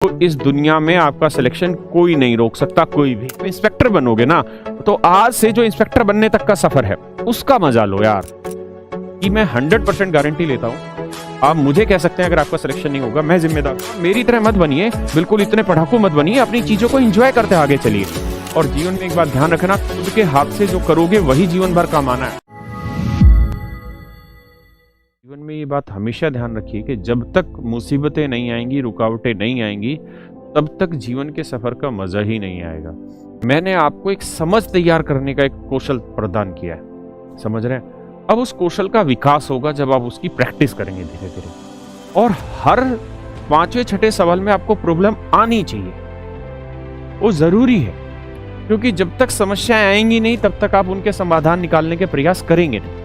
तो इस दुनिया में आपका सिलेक्शन कोई नहीं रोक सकता, कोई भी। इंस्पेक्टर बनोगे ना, तो आज से जो इंस्पेक्टर बनने तक का सफर है उसका मजा लो यार। कि मैं 100% गारंटी लेता हूँ। आप मुझे कह सकते हैं अगर आपका सिलेक्शन नहीं होगा, मैं जिम्मेदार। मेरी तरह मत बनिए, बिल्कुल इतने पढ़ाकू मत बनिए, अपनी चीजों को एंजॉय करते आगे चलिए। और जीवन में एक बात ध्यान रखना, खुद के हाथ से जो करोगे वही जीवन भर कमाना है। जीवन में ये बात हमेशा ध्यान रखिए कि जब तक मुसीबतें नहीं आएंगी, रुकावटें नहीं आएंगी, तब तक जीवन के सफर का मजा ही नहीं आएगा। मैंने आपको एक समझ तैयार करने का एक कौशल प्रदान किया है, समझ रहे हैं? अब उस कौशल का विकास होगा जब आप उसकी प्रैक्टिस करेंगे धीरे धीरे। और हर 5वें 6ठे सवाल में आपको प्रॉब्लम आनी चाहिए, वो जरूरी है, क्योंकि जब तक समस्याएं आएंगी नहीं तब तक आप उनके समाधान निकालने के प्रयास करेंगे नहीं।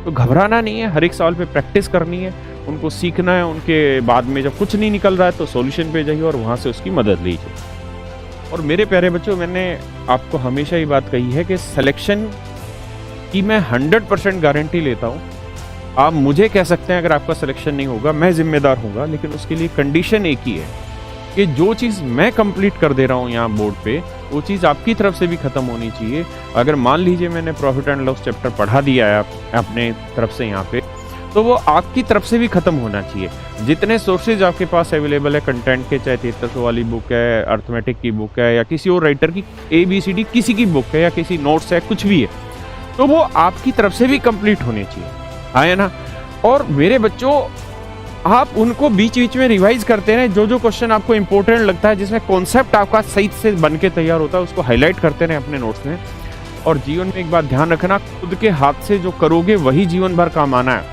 तो घबराना नहीं है, हर एक सवाल पे प्रैक्टिस करनी है, उनको सीखना है। उनके बाद में जब कुछ नहीं निकल रहा है तो सॉल्यूशन पे जाइए और वहां से उसकी मदद लीजिए। और मेरे प्यारे बच्चों, मैंने आपको हमेशा ये बात कही है कि सिलेक्शन की मैं 100% गारंटी लेता हूँ। आप मुझे कह सकते हैं अगर आपका सिलेक्शन नहीं होगा, मैं जिम्मेदार हूँगा, लेकिन उसके लिए कंडीशन एक ही है कि जो चीज़ मैं कंप्लीट कर दे रहा हूँ यहाँ बोर्ड पे, वो चीज़ आपकी तरफ से भी खत्म होनी चाहिए। अगर मान लीजिए मैंने प्रॉफिट एंड लॉस चैप्टर पढ़ा दिया है अपने तरफ से यहाँ पे, तो वो आपकी तरफ से भी खत्म होना चाहिए। जितने सोर्सेज आपके पास अवेलेबल है कंटेंट के, चाहे 300 वाली बुक है, अर्थमेटिक की बुक है, या किसी और राइटर की ABCD किसी की बुक है, या किसी नोट्स है, कुछ भी है, तो वो आपकी तरफ से भी कंप्लीट होने चाहिए, है ना? और मेरे बच्चों, आप उनको बीच बीच में रिवाइज करते रहें। जो जो क्वेश्चन आपको इंपॉर्टेंट लगता है, जिसमें कॉन्सेप्ट आपका सही से बन के तैयार होता है, उसको हाईलाइट करते रहें अपने नोट्स में। और जीवन में एक बात ध्यान रखना, खुद के हाथ से जो करोगे वही जीवन भर कमाना है।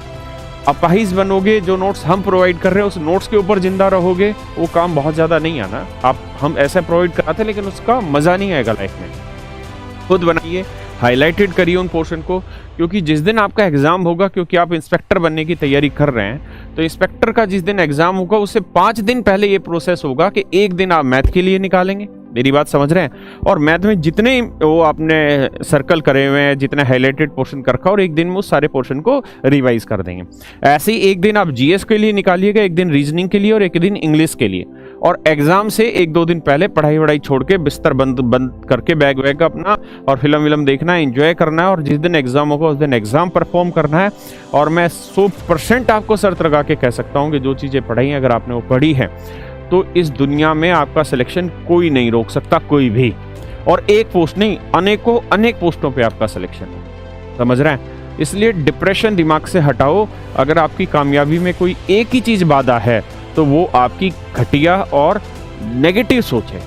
अपाहिज बनोगे, जो नोट्स हम प्रोवाइड कर रहे हैं उस नोट्स के ऊपर जिंदा रहोगे, वो काम बहुत ज़्यादा नहीं आना। हम ऐसा प्रोवाइड कराते लेकिन उसका मज़ा नहीं आएगा लाइफ में। खुद बनाइए, हाईलाइटेड करिए उन पोर्शन को, क्योंकि जिस दिन आपका एग्जाम होगा, क्योंकि आप इंस्पेक्टर बनने की तैयारी कर रहे हैं, तो इंस्पेक्टर का जिस दिन एग्जाम होगा उससे 5 दिन पहले ये प्रोसेस होगा कि एक दिन आप मैथ के लिए निकालेंगे। मेरी बात समझ रहे हैं? और मैथ में जितने वो आपने सर्कल करे हुए हैं, जितने हाईलाइटेड पोर्शन कर रखा, और एक दिन में उस सारे पोर्शन को रिवाइज कर देंगे। ऐसे ही एक दिन आप GS के लिए निकालिएगा, एक दिन रीजनिंग के लिए और एक दिन इंग्लिश के लिए। और एग्जाम से 1-2 दिन पहले पढ़ाई वढ़ाई छोड़ के बिस्तर बंद करके बैग वैग अपना और फिल्म विलम देखना है, एंजॉय करना है। और जिस दिन एग्जाम होगा उस दिन एग्जाम परफॉर्म करना है। और मैं 100% आपको शर्त लगा के कह सकता हूँ कि जो चीज़ें पढ़ाई हैं, अगर आपने वो पढ़ी है, तो इस दुनिया में आपका सिलेक्शन कोई नहीं रोक सकता, कोई भी। और एक पोस्ट नहीं, अनेक पोस्टों पे आपका सिलेक्शन हो, समझ रहे हैं? इसलिए डिप्रेशन दिमाग से हटाओ। अगर आपकी कामयाबी में कोई एक ही चीज़ बाधा है तो वो आपकी घटिया और नेगेटिव सोच है।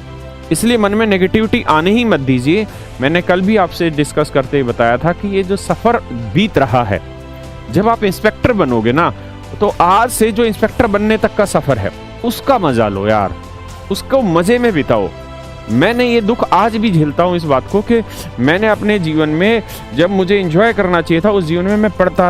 इसलिए मन में नेगेटिविटी आने ही मत दीजिए। मैंने कल भी आपसे डिस्कस करते हुए बताया था कि ये जो सफ़र बीत रहा है, जब आप इंस्पेक्टर बनोगे ना, तो आज से जो इंस्पेक्टर बनने तक का सफ़र है उसका मजा लो यार, उसको मज़े में बिताओ। मैंने ये दुख आज भी झेलता हूँ इस बात को कि मैंने अपने जीवन में, जब मुझे एंजॉय करना चाहिए था, उस जीवन में मैं पढ़ता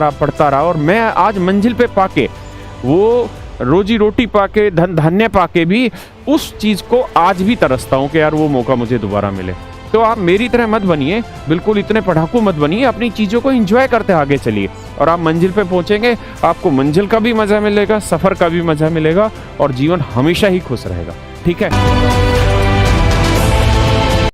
रहा और मैं आज मंजिल पे पाके, वो रोजी रोटी पाके, धन धान्य पाके भी उस चीज़ को आज भी तरसता हूँ कि यार वो मौका मुझे दोबारा मिले। तो आप मेरी तरह मत बनिए, बिल्कुल इतने पढ़ाकू मत बनिए, अपनी चीज़ों को एंजॉय करते आगे चलिए। और आप मंजिल पे पहुँचेंगे, आपको मंजिल का भी मज़ा मिलेगा, सफ़र का भी मज़ा मिलेगा, और जीवन हमेशा ही खुश रहेगा। ठीक है?